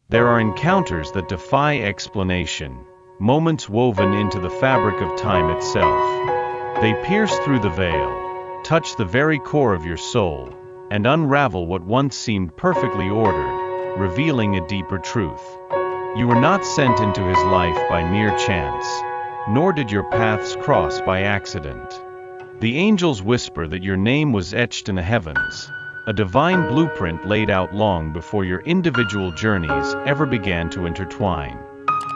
There are encounters that defy explanation, moments woven into the fabric of time itself. They pierce through the veil, touch the very core of your soul, and unravel what once seemed perfectly ordered, revealing a deeper truth. You were not sent into his life by mere chance, nor did your paths cross by accident. The angels whisper that your name was etched in the heavens, a divine blueprint laid out long before your individual journeys ever began to intertwine.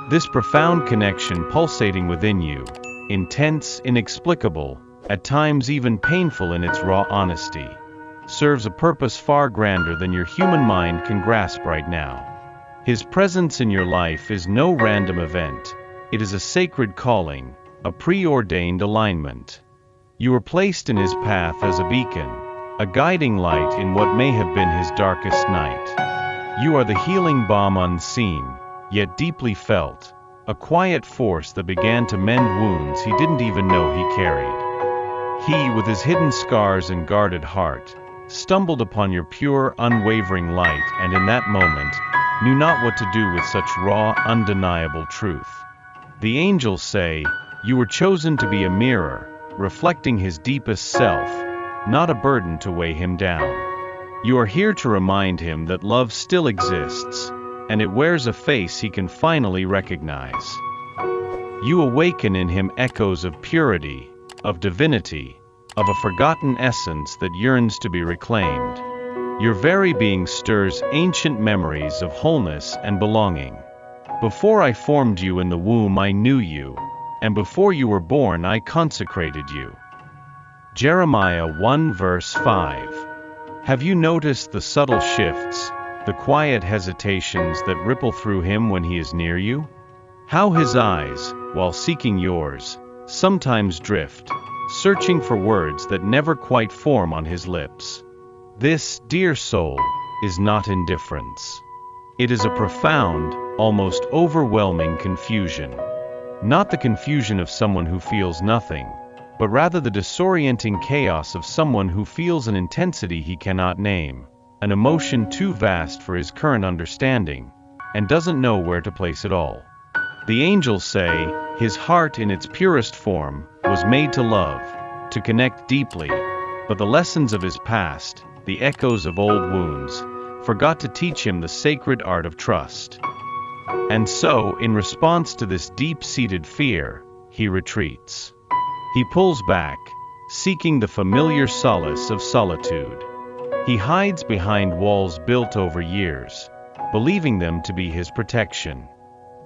This profound connection pulsating within you, intense, inexplicable, at times even painful in its raw honesty, serves a purpose far grander than your human mind can grasp right now. His presence in your life is no random event. It is a sacred calling, a preordained alignment. You were placed in his path as a beacon, a guiding light in what may have been his darkest night. You are the healing balm unseen, yet deeply felt, a quiet force that began to mend wounds he didn't even know he carried. He, with his hidden scars and guarded heart, stumbled upon your pure, unwavering light, and in that moment, knew not what to do with such raw, undeniable truth. The angels say, you were chosen to be a mirror, reflecting his deepest self, not a burden to weigh him down. You are here to remind him that love still exists, and it wears a face he can finally recognize. You awaken in him echoes of purity, of divinity, of a forgotten essence that yearns to be reclaimed. Your very being stirs ancient memories of wholeness and belonging. Before I formed you in the womb, I knew you, and before you were born, I consecrated you. Jeremiah 1 verse 5. Have you noticed the subtle shifts, the quiet hesitations that ripple through him when he is near you? How his eyes, while seeking yours, sometimes drift, searching for words that never quite form on his lips. This, dear soul, is not indifference. It is a profound, almost overwhelming confusion. Not the confusion of someone who feels nothing, but rather the disorienting chaos of someone who feels an intensity he cannot name, an emotion too vast for his current understanding, and doesn't know where to place it all. The angels say, his heart in its purest form was made to love, to connect deeply, but the lessons of his past, the echoes of old wounds, forgot to teach him the sacred art of trust. And so, in response to this deep-seated fear, he retreats. He pulls back, seeking the familiar solace of solitude. He hides behind walls built over years, believing them to be his protection.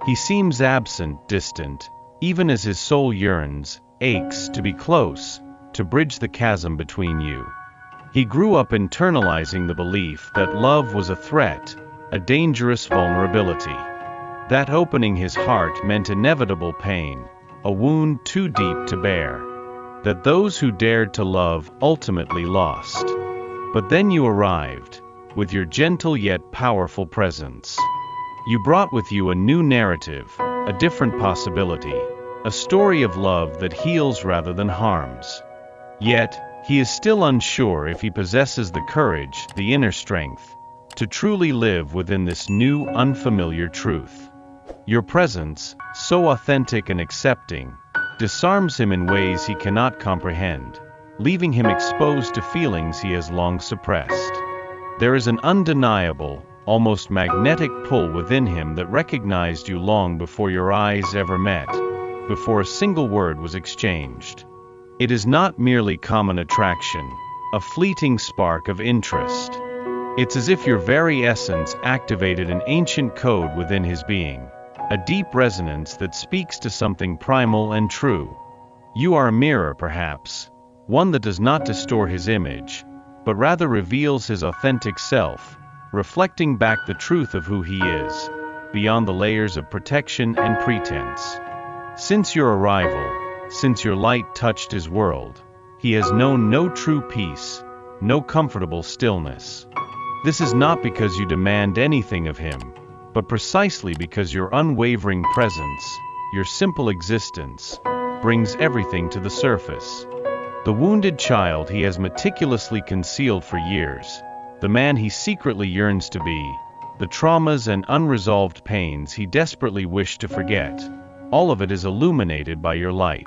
He seems absent, distant, even as his soul yearns, aches to be close, to bridge the chasm between you. He grew up internalizing the belief that love was a threat, a dangerous vulnerability. That opening his heart meant inevitable pain, a wound too deep to bear. That those who dared to love ultimately lost. But then you arrived, with your gentle yet powerful presence. You brought with you a new narrative, a different possibility, a story of love that heals rather than harms. Yet, he is still unsure if he possesses the courage, the inner strength, to truly live within this new, unfamiliar truth. Your presence, so authentic and accepting, disarms him in ways he cannot comprehend, leaving him exposed to feelings he has long suppressed. There is an undeniable, almost magnetic pull within him that recognized you long before your eyes ever met, before a single word was exchanged. It is not merely common attraction, a fleeting spark of interest. It's as if your very essence activated an ancient code within his being, a deep resonance that speaks to something primal and true. You are a mirror, perhaps, one that does not distort his image, but rather reveals his authentic self, reflecting back the truth of who he is, beyond the layers of protection and pretense. Since your arrival, since your light touched his world, he has known no true peace, no comfortable stillness. This is not because you demand anything of him, but precisely because your unwavering presence, your simple existence, brings everything to the surface. The wounded child he has meticulously concealed for years, the man he secretly yearns to be, the traumas and unresolved pains he desperately wished to forget. All of it is illuminated by your light.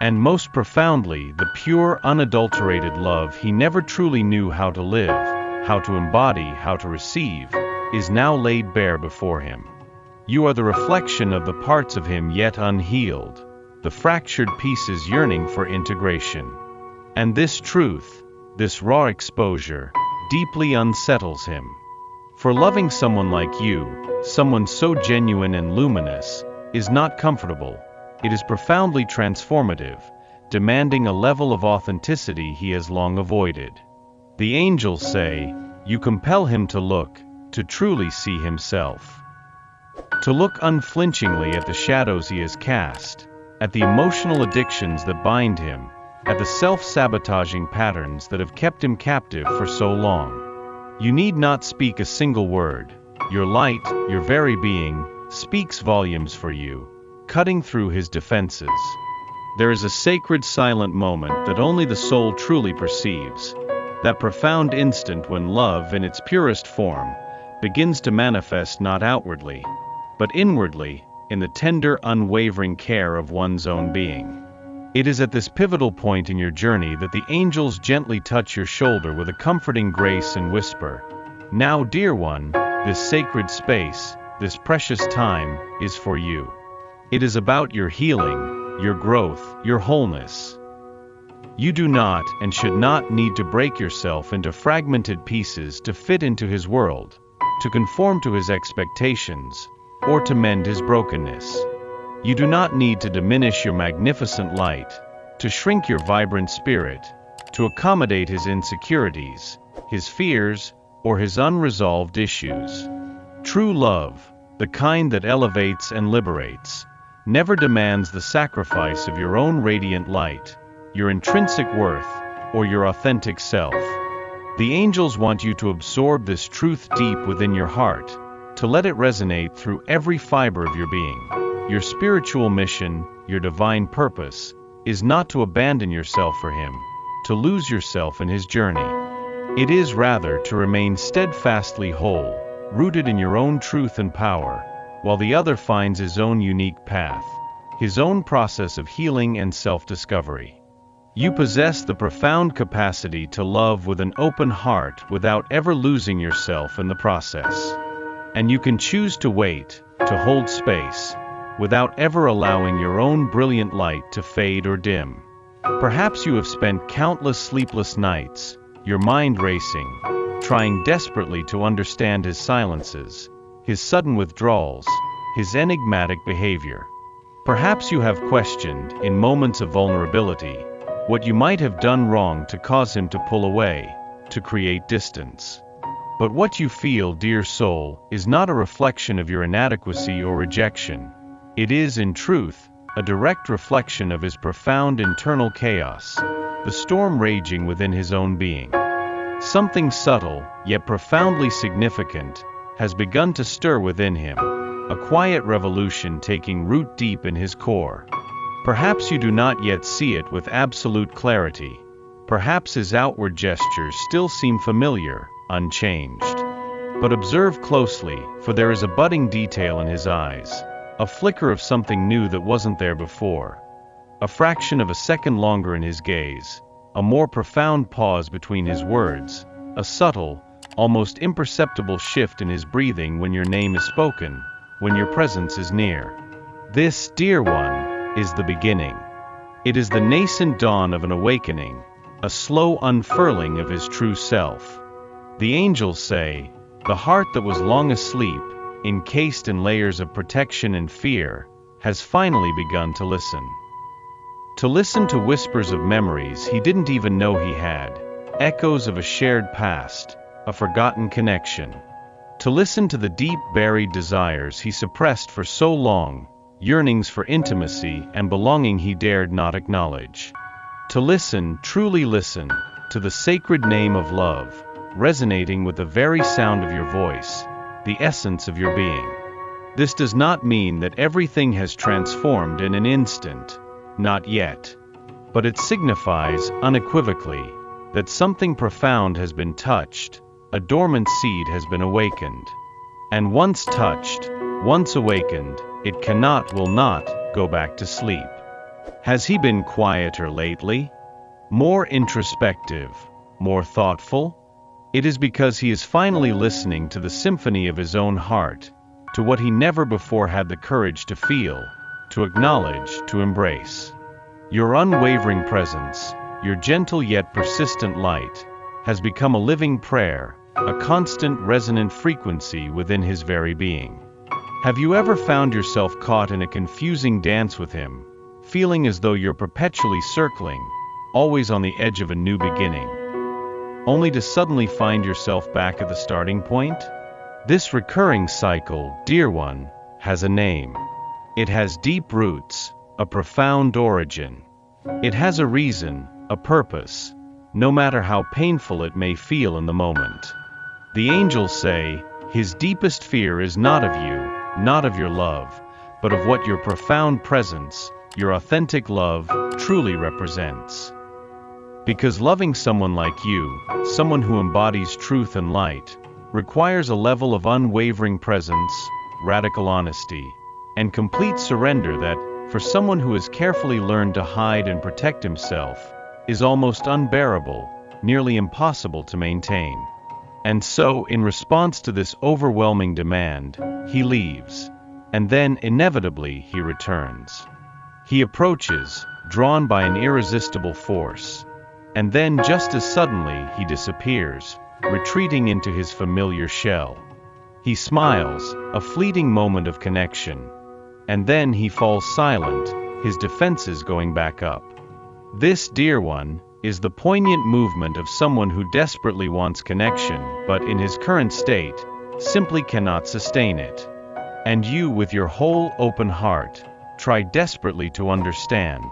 And most profoundly, the pure, unadulterated love he never truly knew how to live, how to embody, how to receive, is now laid bare before him. You are the reflection of the parts of him yet unhealed, the fractured pieces yearning for integration. And this truth, this raw exposure, deeply unsettles him. For loving someone like you, someone so genuine and luminous, is not comfortable. It is profoundly transformative, demanding a level of authenticity he has long avoided. The angels say, you compel him to look, to truly see himself. To look unflinchingly at the shadows he has cast, at the emotional addictions that bind him, at the self-sabotaging patterns that have kept him captive for so long. You need not speak a single word. Your light, your very being, speaks volumes for you, cutting through his defenses. There is a sacred silent moment that only the soul truly perceives, that profound instant when love in its purest form begins to manifest not outwardly, but inwardly, in the tender, unwavering care of one's own being. It is at this pivotal point in your journey that the angels gently touch your shoulder with a comforting grace and whisper, now, dear one, this sacred space, this precious time, is for you. It is about your healing, your growth, your wholeness. You do not and should not need to break yourself into fragmented pieces to fit into his world, to conform to his expectations, or to mend his brokenness. You do not need to diminish your magnificent light, to shrink your vibrant spirit, to accommodate his insecurities, his fears, or his unresolved issues. True love, the kind that elevates and liberates, never demands the sacrifice of your own radiant light, your intrinsic worth, or your authentic self. The angels want you to absorb this truth deep within your heart, to let it resonate through every fiber of your being. Your spiritual mission, your divine purpose, is not to abandon yourself for him, to lose yourself in his journey. It is rather to remain steadfastly whole, rooted in your own truth and power, while the other finds his own unique path, his own process of healing and self-discovery. You possess the profound capacity to love with an open heart without ever losing yourself in the process. And you can choose to wait, to hold space, without ever allowing your own brilliant light to fade or dim. Perhaps you have spent countless sleepless nights, your mind racing, trying desperately to understand his silences, his sudden withdrawals, his enigmatic behavior. Perhaps you have questioned, in moments of vulnerability, what you might have done wrong to cause him to pull away, to create distance. But what you feel, dear soul, is not a reflection of your inadequacy or rejection. It is, in truth, a direct reflection of his profound internal chaos, the storm raging within his own being. Something subtle, yet profoundly significant, has begun to stir within him, a quiet revolution taking root deep in his core. Perhaps you do not yet see it with absolute clarity. Perhaps his outward gestures still seem familiar, unchanged. But observe closely, for there is a budding detail in his eyes, a flicker of something new that wasn't there before, a fraction of a second longer in his gaze, a more profound pause between his words, a subtle, almost imperceptible shift in his breathing when your name is spoken, when your presence is near. This, dear one, is the beginning. It is the nascent dawn of an awakening, a slow unfurling of his true self. The angels say, the heart that was long asleep, encased in layers of protection and fear, has finally begun to listen. To listen to whispers of memories he didn't even know he had, echoes of a shared past, a forgotten connection. To listen to the deep buried desires he suppressed for so long, yearnings for intimacy and belonging he dared not acknowledge. To listen, truly listen, to the sacred name of love, resonating with the very sound of your voice, the essence of your being. This does not mean that everything has transformed in an instant, not yet. But it signifies, unequivocally, that something profound has been touched, a dormant seed has been awakened. And once touched, once awakened, it will not go back to sleep. Has he been quieter lately? More introspective? More thoughtful? It is because he is finally listening to the symphony of his own heart, to what he never before had the courage to feel, to acknowledge, to embrace. Your unwavering presence, your gentle yet persistent light, has become a living prayer, a constant resonant frequency within his very being. Have you ever found yourself caught in a confusing dance with him, feeling as though you're perpetually circling, always on the edge of a new beginning, only to suddenly find yourself back at the starting point? This recurring cycle, dear one, has a name. It has deep roots, a profound origin. It has a reason, a purpose, no matter how painful it may feel in the moment. The angels say, his deepest fear is not of you, not of your love, but of what your profound presence, your authentic love, truly represents. Because loving someone like you, someone who embodies truth and light, requires a level of unwavering presence, radical honesty, and complete surrender that, for someone who has carefully learned to hide and protect himself, is almost unbearable, nearly impossible to maintain. And so, in response to this overwhelming demand, he leaves, and then inevitably he returns. He approaches, drawn by an irresistible force, and then just as suddenly he disappears, retreating into his familiar shell. He smiles, a fleeting moment of connection, and then he falls silent, his defenses going back up. This, dear one, is the poignant movement of someone who desperately wants connection, but in his current state, simply cannot sustain it. And you, with your whole open heart, try desperately to understand,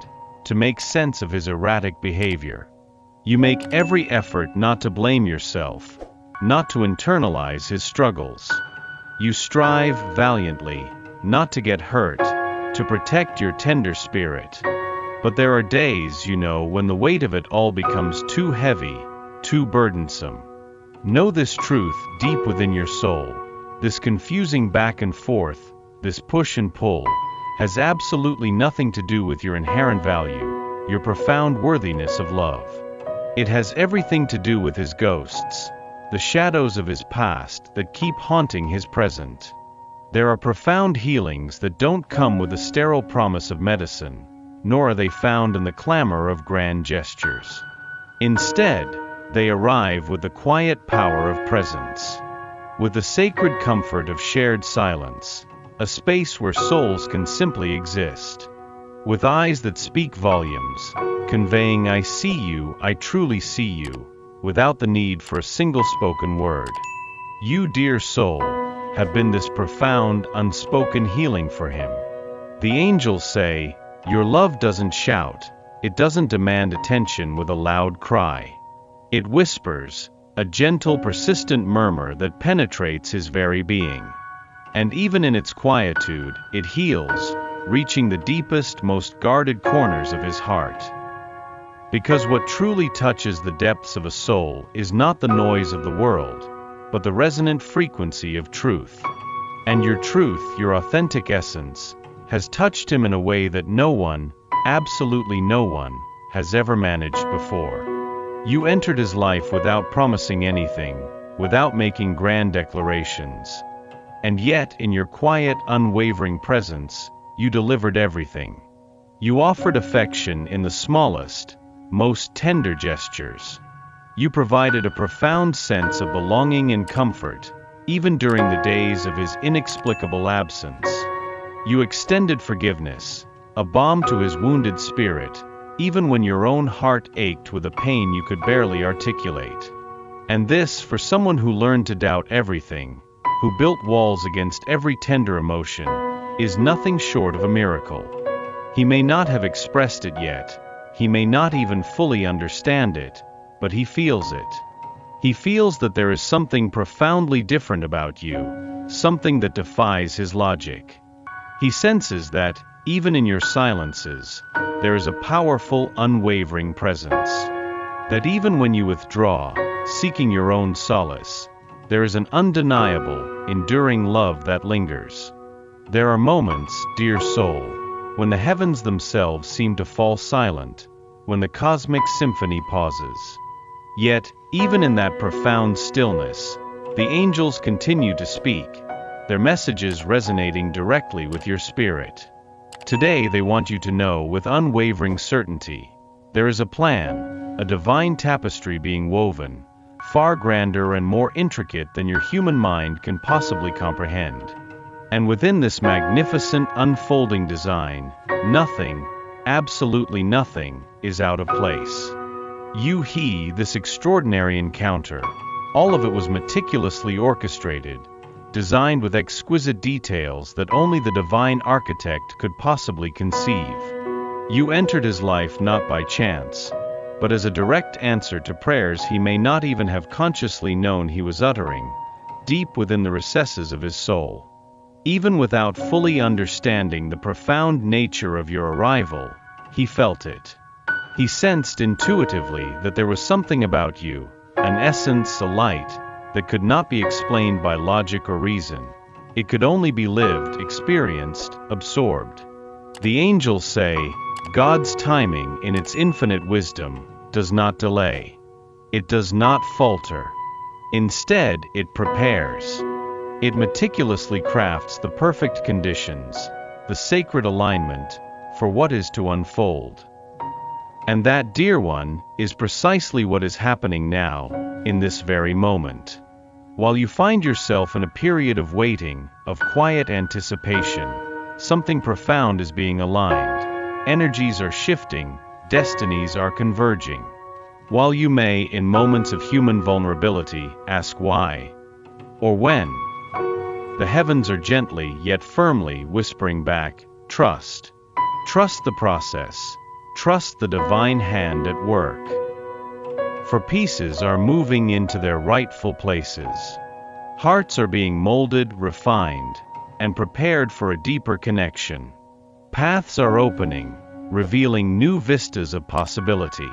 to make sense of his erratic behavior. You make every effort not to blame yourself, not to internalize his struggles. You strive valiantly, not to get hurt, to protect your tender spirit. But there are days, when the weight of it all becomes too heavy, too burdensome. Know this truth deep within your soul. This confusing back and forth, this push and pull, has absolutely nothing to do with your inherent value, your profound worthiness of love. It has everything to do with his ghosts, the shadows of his past that keep haunting his present. There are profound healings that don't come with the sterile promise of medicine, nor are they found in the clamor of grand gestures. Instead, they arrive with the quiet power of presence, with the sacred comfort of shared silence, a space where souls can simply exist, with eyes that speak volumes, conveying I see you, I truly see you, without the need for a single spoken word. You, dear soul, have been this profound, unspoken healing for him. The angels say, your love doesn't shout, it doesn't demand attention with a loud cry. It whispers, a gentle, persistent murmur that penetrates his very being. And even in its quietude, it heals, reaching the deepest, most guarded corners of his heart. Because what truly touches the depths of a soul is not the noise of the world, but the resonant frequency of truth. And your truth, your authentic essence, has touched him in a way that no one, absolutely no one, has ever managed before. You entered his life without promising anything, without making grand declarations. And yet, in your quiet, unwavering presence, you delivered everything. You offered affection in the smallest, most tender gestures. You provided a profound sense of belonging and comfort, even during the days of his inexplicable absence. You extended forgiveness, a balm to his wounded spirit, even when your own heart ached with a pain you could barely articulate. And this, for someone who learned to doubt everything, who built walls against every tender emotion, is nothing short of a miracle. He may not have expressed it yet, he may not even fully understand it, but he feels it. He feels that there is something profoundly different about you, something that defies his logic. He senses that, even in your silences, there is a powerful, unwavering presence. That even when you withdraw, seeking your own solace, there is an undeniable, enduring love that lingers. There are moments, dear soul, when the heavens themselves seem to fall silent, when the cosmic symphony pauses. Yet, even in that profound stillness, the angels continue to speak, their messages resonating directly with your spirit. Today they want you to know with unwavering certainty, there is a plan, a divine tapestry being woven, far grander and more intricate than your human mind can possibly comprehend. And within this magnificent unfolding design, nothing, absolutely nothing, is out of place. This extraordinary encounter, all of it was meticulously orchestrated, designed with exquisite details that only the divine architect could possibly conceive. You entered his life not by chance, but as a direct answer to prayers he may not even have consciously known he was uttering, deep within the recesses of his soul. Even without fully understanding the profound nature of your arrival, he felt it. He sensed intuitively that there was something about you, an essence, a light, that could not be explained by logic or reason. It could only be lived, experienced, absorbed. The angels say, God's timing, in its infinite wisdom, does not delay. It does not falter. Instead, it prepares. It meticulously crafts the perfect conditions, the sacred alignment, for what is to unfold. And that, dear one, is precisely what is happening now, in this very moment. While you find yourself in a period of waiting, of quiet anticipation, something profound is being aligned. Energies are shifting, destinies are converging. While you may, in moments of human vulnerability, ask why, or when, the heavens are gently yet firmly whispering back, trust. Trust the process. Trust the divine hand at work. For pieces are moving into their rightful places. Hearts are being molded, refined, and prepared for a deeper connection. Paths are opening, revealing new vistas of possibility.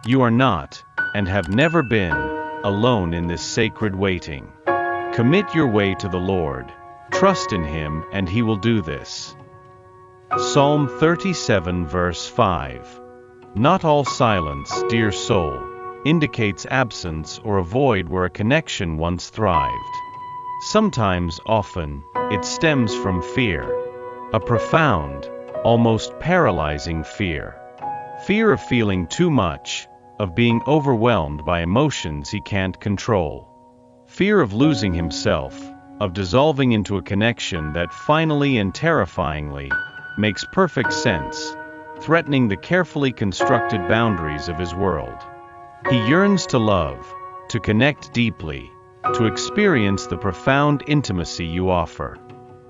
You are not, and have never been, alone in this sacred waiting. Commit your way to the Lord, trust in Him, and He will do this. Psalm 37 verse 5. Not all silence, dear soul, indicates absence or a void where a connection once thrived. Sometimes, often, it stems from fear. A profound, almost paralyzing fear. Fear of feeling too much, of being overwhelmed by emotions he can't control. Fear of losing himself, of dissolving into a connection that finally and terrifyingly makes perfect sense, threatening the carefully constructed boundaries of his world. He yearns to love, to connect deeply, to experience the profound intimacy you offer.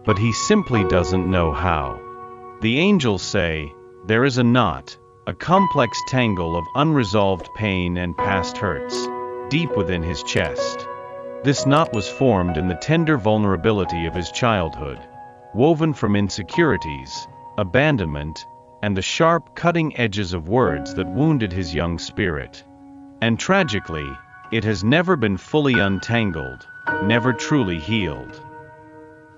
But he simply doesn't know how. The angels say, there is a knot, a complex tangle of unresolved pain and past hurts, deep within his chest. This knot was formed in the tender vulnerability of his childhood, woven from insecurities, abandonment, and the sharp cutting edges of words that wounded his young spirit. And tragically, it has never been fully untangled, never truly healed.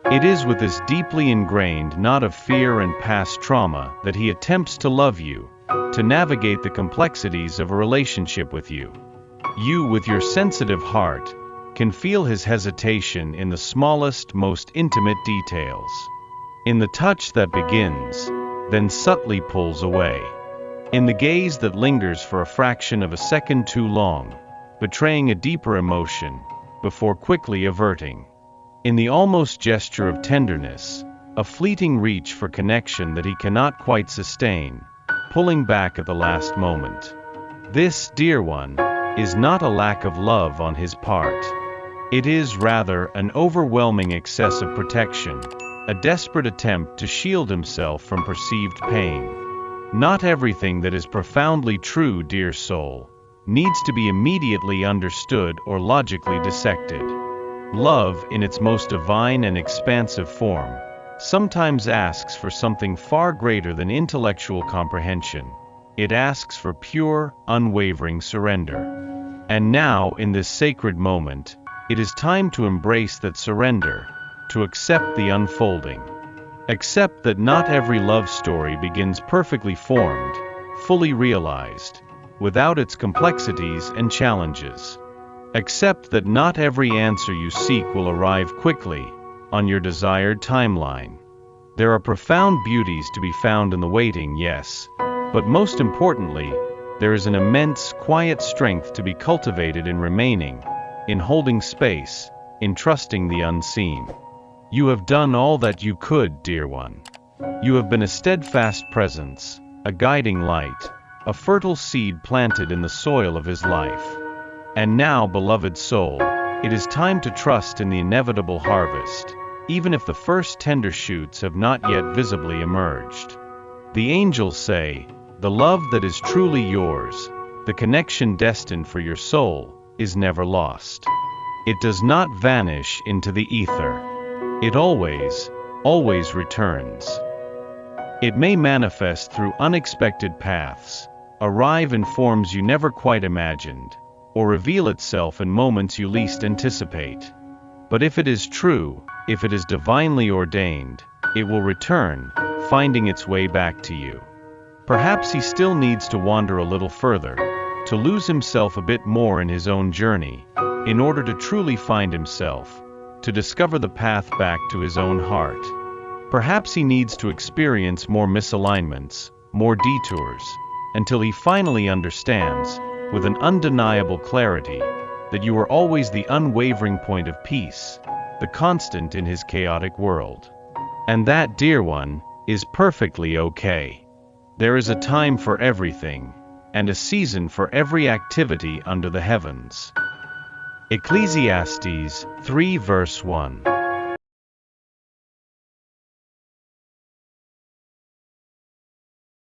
It is with this deeply ingrained knot of fear and past trauma that he attempts to love you, to navigate the complexities of a relationship with you. You, with your sensitive heart, can feel his hesitation in the smallest, most intimate details. In the touch that begins, then subtly pulls away. In the gaze that lingers for a fraction of a second too long, betraying a deeper emotion, before quickly averting. In the almost gesture of tenderness, a fleeting reach for connection that he cannot quite sustain, pulling back at the last moment. This, dear one, is not a lack of love on his part. It is rather an overwhelming excess of protection, a desperate attempt to shield himself from perceived pain. Not everything that is profoundly true, dear soul, needs to be immediately understood or logically dissected. Love, in its most divine and expansive form, sometimes asks for something far greater than intellectual comprehension. It asks for pure, unwavering surrender. And now, in this sacred moment, It is time to embrace that surrender, to accept the unfolding. Accept that not every love story begins perfectly formed, fully realized, without its complexities and challenges. Accept that not every answer you seek will arrive quickly, on your desired timeline. There are profound beauties to be found in the waiting, yes, but most importantly, there is an immense, quiet strength to be cultivated in remaining, in holding space, in trusting the unseen. You have done all that you could, dear one. You have been a steadfast presence, a guiding light, a fertile seed planted in the soil of his life. And now, beloved soul, it is time to trust in the inevitable harvest, even if the first tender shoots have not yet visibly emerged. The angels say, the love that is truly yours, the connection destined for your soul, is never lost. It does not vanish into the ether. It always returns. It may manifest through unexpected paths, arrive in forms you never quite imagined, or reveal itself in moments you least anticipate. But if it is true, if it is divinely ordained, it will return, finding its way back to you. Perhaps he still needs to wander a little further, to lose himself a bit more in his own journey, in order to truly find himself, to discover the path back to his own heart. Perhaps he needs to experience more misalignments, more detours, until he finally understands, with an undeniable clarity, that you are always the unwavering point of peace, the constant in his chaotic world. And that, dear one, is perfectly okay. There is a time for everything, and a season for every activity under the heavens. Ecclesiastes 3 verse 1.